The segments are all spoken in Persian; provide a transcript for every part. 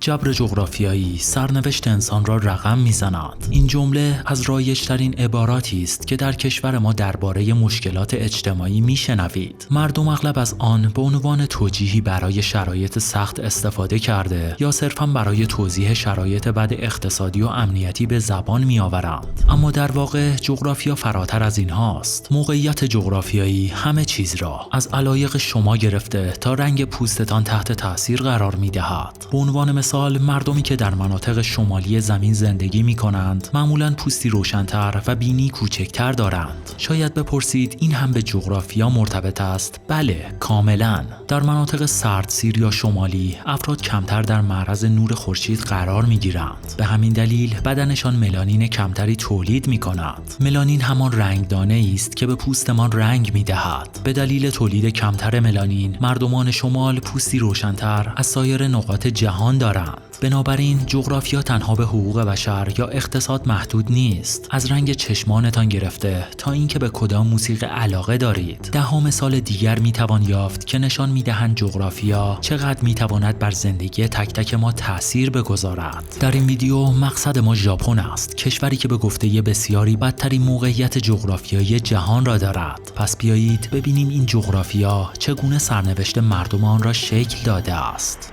جبر جغرافیایی سرنوشت انسان را رقم می‌زند. این جمله از رایج‌ترین عباراتی است که در کشور ما درباره مشکلات اجتماعی می‌شنوید. مردم اغلب از آن به عنوان توجیهی برای شرایط سخت استفاده کرده یا صرفاً برای توضیح شرایط بد اقتصادی و امنیتی به زبان می‌آورند. اما در واقع جغرافیا فراتر از اینهاست. موقعیت جغرافیایی همه چیز را از علایق شما گرفته تا رنگ پوستتان تحت تاثیر قرار می‌دهد. به عنوان مثال مردمی که در مناطق شمالی زمین زندگی می‌کنند معمولاً پوستی روشن‌تر و بینی کوچکتر دارند. شاید بپرسید این هم به جغرافیا مرتبط است؟ بله، کاملاً. در مناطق سردسیر یا شمالی افراد کمتر در معرض نور خورشید قرار می‌گیرند. به همین دلیل بدنشان ملانین کمتری تولید می‌کند. ملانین همان رنگدانه است که به پوستمان رنگ می‌دهد. به دلیل تولید کمتر ملانین مردمان شمال پوستی روشن‌تر از سایر نقاط جهان دارند. بنابراین جغرافیا تنها به حقوق بشر یا اقتصاد محدود نیست. از رنگ چشمانتان گرفته تا اینکه به کدام موسیقی علاقه دارید. ده مثال دیگر میتوان یافت که نشان میدهند جغرافیا چقدر میتواند بر زندگی تک تک ما تأثیر بگذارد. در این ویدیو مقصد ما ژاپن است، کشوری که به گفته بسیاری بدترین موقعیت جغرافیایی جهان را دارد. پس بیایید ببینیم این جغرافیا چگونه سرنوشت مردم آن را شکل داده است.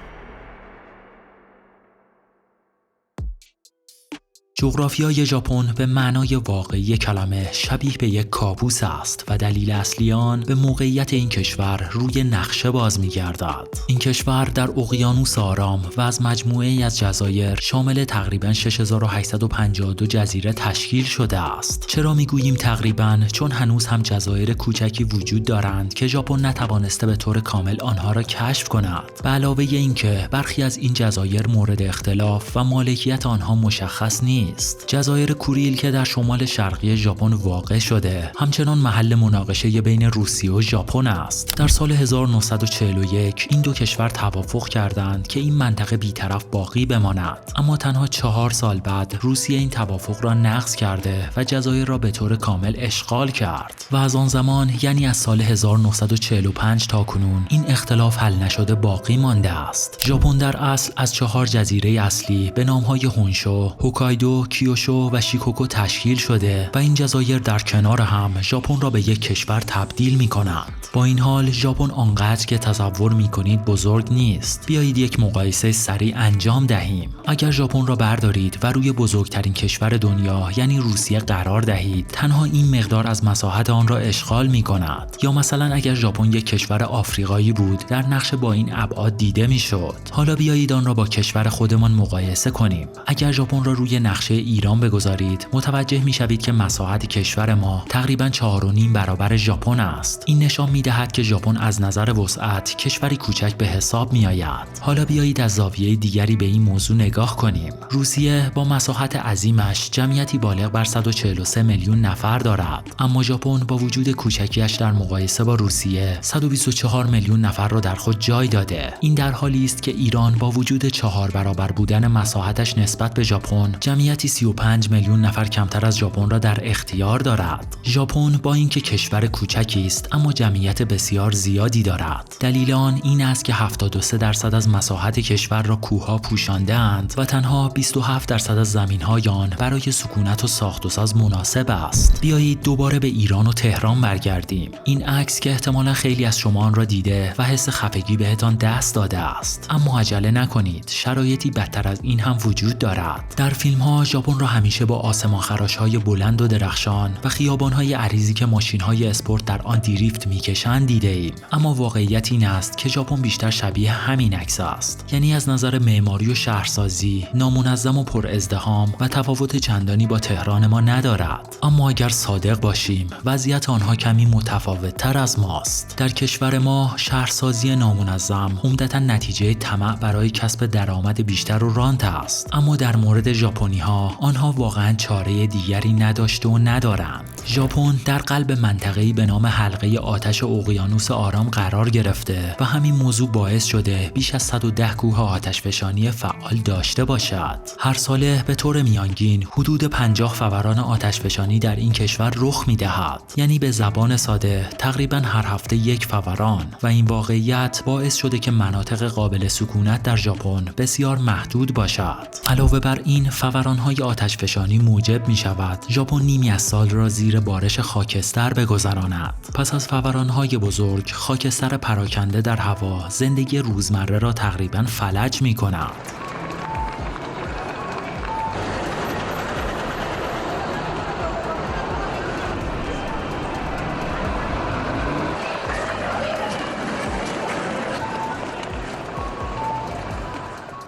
جغرافیای ژاپن به معنای واقعی کلمه شبیه به یک کابوس است و دلیل اصلی آن به موقعیت این کشور روی نقشه باز می‌گردد. این کشور در اقیانوس آرام و از مجموعه‌ای از جزایر شامل تقریباً 6852 جزیره تشکیل شده است. چرا می‌گوییم تقریباً؟ چون هنوز هم جزایر کوچکی وجود دارند که ژاپن نتوانسته به طور کامل آنها را کشف کند. به علاوه اینکه برخی از این جزایر مورد اختلاف و مالکیت آنها مشخص نیست. جزایر کوریل که در شمال شرقی ژاپن واقع شده همچنان محل مناقشه بین روسیه و ژاپن است. در سال 1941 این دو کشور توافق کردند که این منطقه بی‌طرف باقی بماند، اما تنها 4 سال بعد روسیه این توافق را نقض کرده و جزایر را به طور کامل اشغال کرد و از آن زمان یعنی از سال 1945 تا کنون این اختلاف حل نشده باقی مانده است. ژاپن در اصل از 4 جزیره اصلی به نام‌های هونشو، هوکایدو، کیوشو و شیکوکو تشکیل شده و این جزایر در کنار هم ژاپن را به یک کشور تبدیل می‌کنند. با این حال ژاپن آنقدر که تصور می‌کنید بزرگ نیست. بیایید یک مقایسه سریع انجام دهیم. اگر ژاپن را بردارید و روی بزرگترین کشور دنیا یعنی روسیه قرار دهید، تنها این مقدار از مساحت آن را اشغال می‌کند. یا مثلا اگر ژاپن یک کشور آفریقایی بود، در نقشه با این ابعاد دیده می‌شد. حالا بیایید آن را با کشور خودمان مقایسه کنیم. اگر ژاپن را روی نقشه ایران بگذارید، متوجه می‌شوید که مساحت کشور ما تقریباً 4.5 برابر ژاپن است. این نشان می‌دهد که ژاپن از نظر وسعت کشوری کوچک به حساب می‌آید. حالا بیایید از زاویه دیگری به این موضوع نگاه کنیم. روسیه با مساحت عظیمش جمعیتی بالغ بر 143 میلیون نفر دارد، اما ژاپن با وجود کوچکیش در مقایسه با روسیه 124 میلیون نفر را در خود جای داده. این در حالی است که ایران با وجود 4 برابر بودن مساحتش نسبت به ژاپن جمعیتی 35 میلیون نفر کمتر از ژاپن را در اختیار دارد. ژاپن با اینکه کشور کوچکی است اما جمعیت بسیار زیادی دارد. دلیل آن این است که 73% از مساحت کشور را کوه‌ها پوشانده‌اند و تنها 27% از زمین‌های آن برای سکونت و ساخت و ساز مناسب است. بیایید دوباره به ایران و تهران برگردیم. این عکس که احتمالاً خیلی از شما آن را دیده و حس خفگی بهتان دست داده است، اما عجله نکنید، شرایطی بدتر از این هم وجود دارد. در فیلم‌ها ژاپن را همیشه با آسمانخراش‌های بلند و درخشان و خیابان‌های عریضی که ماشین‌های اسپورت در آن دریفت می‌کشند دیده‌ایم، اما واقعیت این است که ژاپن بیشتر شبیه همین عکس است. یعنی از نظر معماری و شهرسازی نامنظم و پر ازدحام و تفاوت چندانی با تهران ما ندارد. اما اگر صادق باشیم، وضعیت آنها کمی متفاوت‌تر از ماست. در کشور ما شهرسازی نامنظم عمدتاً نتیجه طمع برای کسب درآمد بیشتر و رانت است، اما در مورد ژاپنی‌ها آنها واقعاً چاره دیگری نداشته و ندارند. ژاپن در قلب منطقه‌ای به نام حلقه آتش اقیانوس آرام قرار گرفته و همین موضوع باعث شده بیش از 110 کوه آتشفشانی فعال داشته باشد. هر ساله به طور میانگین حدود 50 فوران آتشفشانی در این کشور رخ می‌دهد. یعنی به زبان ساده تقریباً هر هفته یک فوران و این واقعیت باعث شده که مناطق قابل سکونت در ژاپن بسیار محدود باشد. علاوه بر این فوران‌های آتشفشانی موجب می‌شود ژاپن نیمی از سال را زیر بارش خاکستر بگذراند. پس از فوران‌های بزرگ، خاکستر پراکنده در هوا زندگی روزمره را تقریباً فلج می‌کند.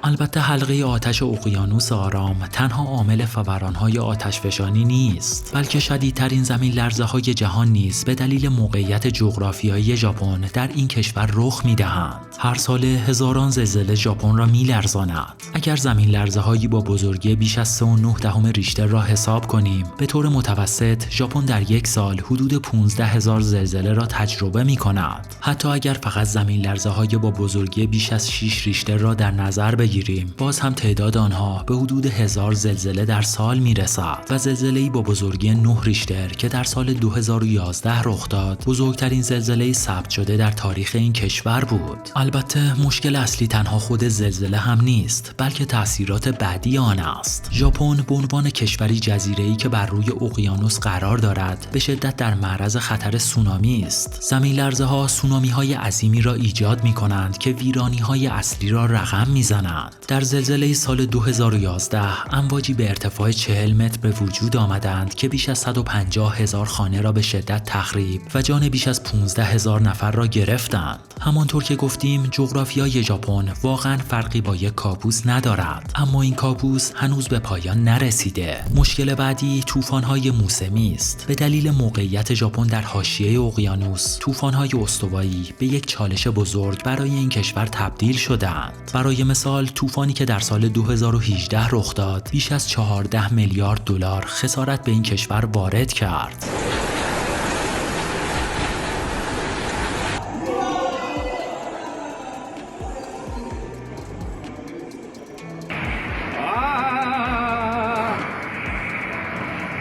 البته حلقه آتش اقیانوس آرام تنها عامل فوران‌های آتشفشانی نیست، بلکه شدیدترین زمین لرزه‌های جهان نیز به دلیل موقعیت جغرافیایی ژاپن در این کشور رخ می‌دهند. هر سال هزاران زلزله ژاپن را می‌لرزاند. اگر زمین لرزه‌هایی با بزرگی بیش از 3.9 ریشتر را حساب کنیم، به طور متوسط ژاپن در یک سال حدود 15,000 زلزله را تجربه می‌کند. حتی اگر فقط زمین لرزه‌های با بزرگی بیش از 6 ریشتر را در نظر بگیریم، باز هم تعداد آنها به حدود 1000 زلزله در سال میرسد و زلزله‌ای با بزرگی 9 ریشتر که در سال 2011 رخ داد بزرگترین زلزله ثبت شده در تاریخ این کشور بود. البته مشکل اصلی تنها خود زلزله هم نیست، بلکه تأثیرات بعدی آن است. ژاپن به عنوان کشوری جزیره‌ای که بر روی اقیانوس قرار دارد به شدت در معرض خطر سونامی است. زمین لرزه‌ها سونامی‌های عظیمی را ایجاد می‌کنند که ویرانی‌های اصلی را رقم می‌زنند. در زلزله سال 2011 امواجی به ارتفاع 40 متر به وجود آمدند که بیش از 150,000 خانه را به شدت تخریب و جان بیش از 15,000 نفر را گرفتند. همانطور که گفتیم جغرافیای ژاپن واقعا فرقی با یک کابوس ندارد، اما این کابوس هنوز به پایان نرسیده. مشکل بعدی طوفان‌های موسمی است. به دلیل موقعیت ژاپن در حاشیه اقیانوس، طوفان‌های استوایی به یک چالش بزرگ برای این کشور تبدیل شدند. برای مثال طوفانی که در سال 2018 رخ داد بیش از 14 میلیارد دلار خسارت به این کشور وارد کرد.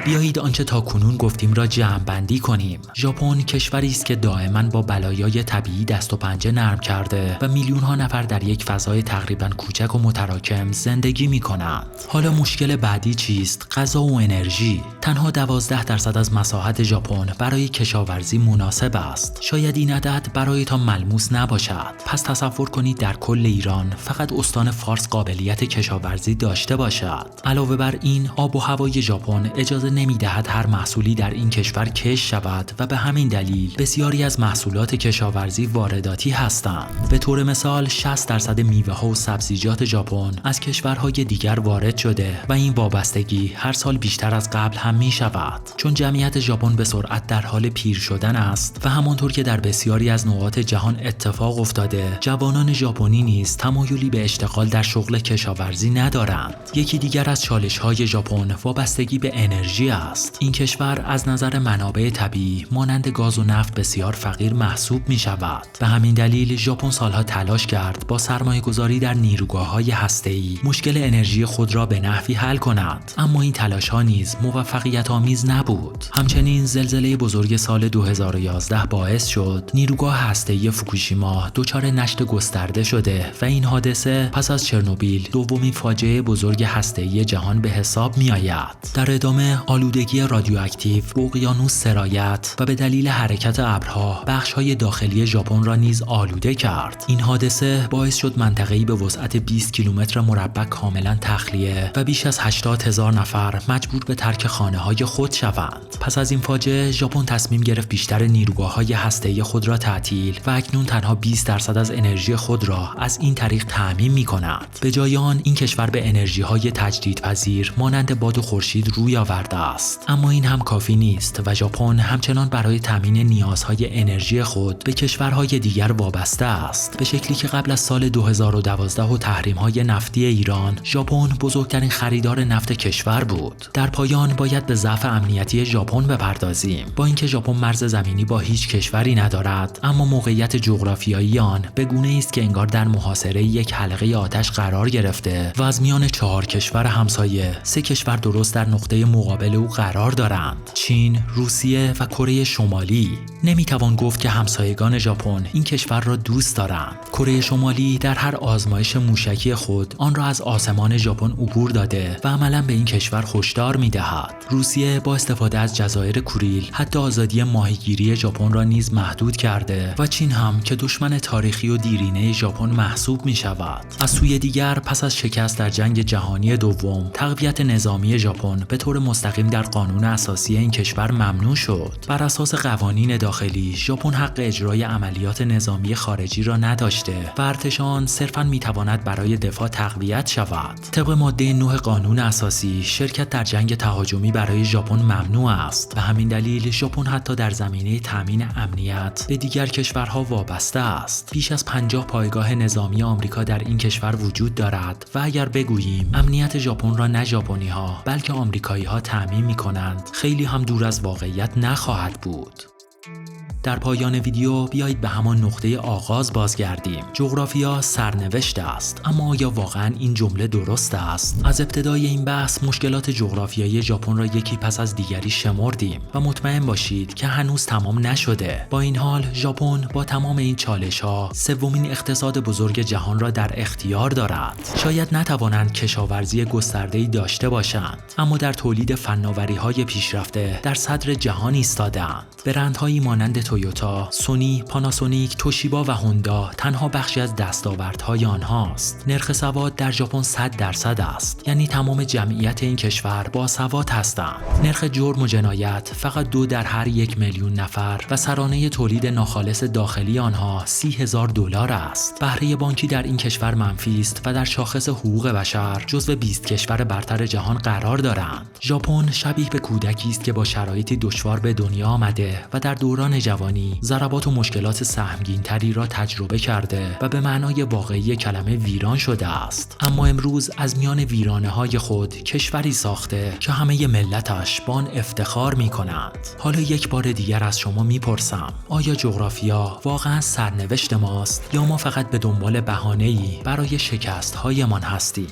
بیایید آنچه تا کنون گفتیم را جمع بندی کنیم. ژاپن کشوری است که دائما با بلایای طبیعی دست و پنجه نرم کرده و میلیون ها نفر در یک فضای تقریبا کوچک و متراکم زندگی می کنند. حالا مشکل بعدی چیست؟ غذا و انرژی. تنها 12% از مساحت ژاپن برای کشاورزی مناسب است. شاید این عدد برایتان ملموس نباشد. پس تصور کنید در کل ایران فقط استان فارس قابلیت کشاورزی داشته باشد. علاوه بر این آب و هوای ژاپن اجازه نمی‌دهد هر محصولی در این کشور کشت شود و به همین دلیل بسیاری از محصولات کشاورزی وارداتی هستند. به طور مثال 60% میوه‌ها و سبزیجات ژاپن از کشورهای دیگر وارد شده و این وابستگی هر سال بیشتر از قبل هم می‌شود، چون جمعیت ژاپن به سرعت در حال پیر شدن است و همانطور که در بسیاری از نقاط جهان اتفاق افتاده، جوانان ژاپنی نیز تمایلی به اشتغال در شغل کشاورزی ندارند. یکی دیگر از چالش‌های ژاپن وابستگی به انرژی است. این کشور از نظر منابع طبیعی مانند گاز و نفت بسیار فقیر محسوب می شود. به همین دلیل ژاپن سالها تلاش کرد با سرمایه‌گذاری در نیروگاه‌های هسته‌ای مشکل انرژی خود را به نحوی حل کند، اما این تلاش‌ها نیز موفقیت آمیز نبود. همچنین زلزله بزرگ سال 2011 باعث شد نیروگاه هسته‌ای فوکوشیما دچار نشت گسترده شده و این حادثه پس از چرنوبیل دومین فاجعه بزرگ هسته‌ای جهان به حساب می‌آید. در ادامه آلودگی رادیواکتیو به اقیانوس سرایت و به دلیل حرکت ابرها بخش‌های داخلی ژاپن را نیز آلوده کرد. این حادثه باعث شد منطقه‌ای به وسعت 20 کیلومتر مربع کاملا تخلیه و بیش از 80,000 نفر مجبور به ترک خانه‌های خود شوند. پس از این فاجعه ژاپن تصمیم گرفت بیشتر نیروگاه‌های هسته‌ای خود را تعطیل و اکنون تنها 20% از انرژی خود را از این طریق تأمین می‌کند. به جای آن این کشور به انرژی‌های تجدیدپذیر مانند باد و خورشید روی آورده است. اما این هم کافی نیست و ژاپن همچنان برای تامین نیازهای انرژی خود به کشورهای دیگر وابسته است، به شکلی که قبل از سال 2012 و تحریم‌های نفتی ایران، ژاپن بزرگترین خریدار نفت کشور بود. در پایان باید به ضعف امنیتی ژاپن بپردازیم. با اینکه ژاپن مرز زمینی با هیچ کشوری ندارد، اما موقعیت جغرافیایی آن به گونه‌ای است که انگار در محاصره یک حلقه آتش قرار گرفته و از میان 4 کشور همسایه 3 کشور درست در نقطه مقابل او قرار دارند: چین، روسیه و کره شمالی. نمیتوان گفت که همسایگان ژاپن این کشور را دوست دارند. کره شمالی در هر آزمایش موشکی خود آن را از آسمان ژاپن عبور داده و عملاً به این کشور هشدار می‌دهد. روسیه با استفاده از جزایر کوریل حتی آزادی ماهیگیری ژاپن را نیز محدود کرده و چین هم که دشمن تاریخی و دیرینه ژاپن محسوب می‌شود. از سوی دیگر پس از شکست در جنگ جهانی دوم، تقویت نظامی ژاپن به طور مستقیم در قانون اساسی این کشور ممنوع شد. بر اساس قوانین داخلی، ژاپن حق اجرای عملیات نظامی خارجی را نداشته و ارتش آن صرفاً می‌تواند برای دفاع تقویت شود. طبق ماده 9 قانون اساسی، شرکت در جنگ تهاجمی برای ژاپن ممنوع است. به همین دلیل ژاپن حتی در زمینه تامین امنیت به دیگر کشورها وابسته است. بیش از 50 پایگاه نظامی آمریکا در این کشور وجود دارد و اگر بگوییم امنیت ژاپن را نه ژاپنی‌ها بلکه آمریکایی‌ها تامین می‌کنند، خیلی هم دور از واقعیت نخواهد بود. در پایان ویدیو بیایید به همان نقطه آغاز بازگردیم. جغرافیا سرنوشت است، اما آیا واقعاً این جمله درست است؟ از ابتدای این بحث مشکلات جغرافیایی ژاپن را یکی پس از دیگری شمردیم و مطمئن باشید که هنوز تمام نشده. با این حال ژاپن با تمام این چالش‌ها سومین اقتصاد بزرگ جهان را در اختیار دارد. شاید نتوانند کشاورزی گسترده‌ای داشته باشند، اما در تولید فناوری‌های پیشرفته در صدر جهان ایستاده‌اند. برندهایی مانند تویوتا، سونی، پاناسونیک، توشیبا و هوندا تنها بخشی از دستاوردهای آنهاست. نرخ سواد در ژاپن 100% است، یعنی تمام جمعیت این کشور با سواد هستند. نرخ جرم و جنایت فقط 2 در هر 1 میلیون نفر و سرانه تولید ناخالص داخلی آنها $30,000 است. بهره بانکی در این کشور منفی است و در شاخص حقوق بشر جزو 20 کشور برتر جهان قرار دارند. ژاپن شبیه به کودکی است که با شرایطی دشوار به دنیا آمده و در دوران جوانی ضربات و مشکلات سهمگین‌تری را تجربه کرده و به معنای واقعی کلمه ویران شده است. اما امروز از میان ویرانه‌های خود کشوری ساخته که همه ملتش با آن افتخار می‌کنند. حالا یک بار دیگر از شما می‌پرسم، آیا جغرافیا واقعاً سرنوشت ماست یا ما فقط به دنبال بهانه‌ای برای شکست‌هایمان هستیم؟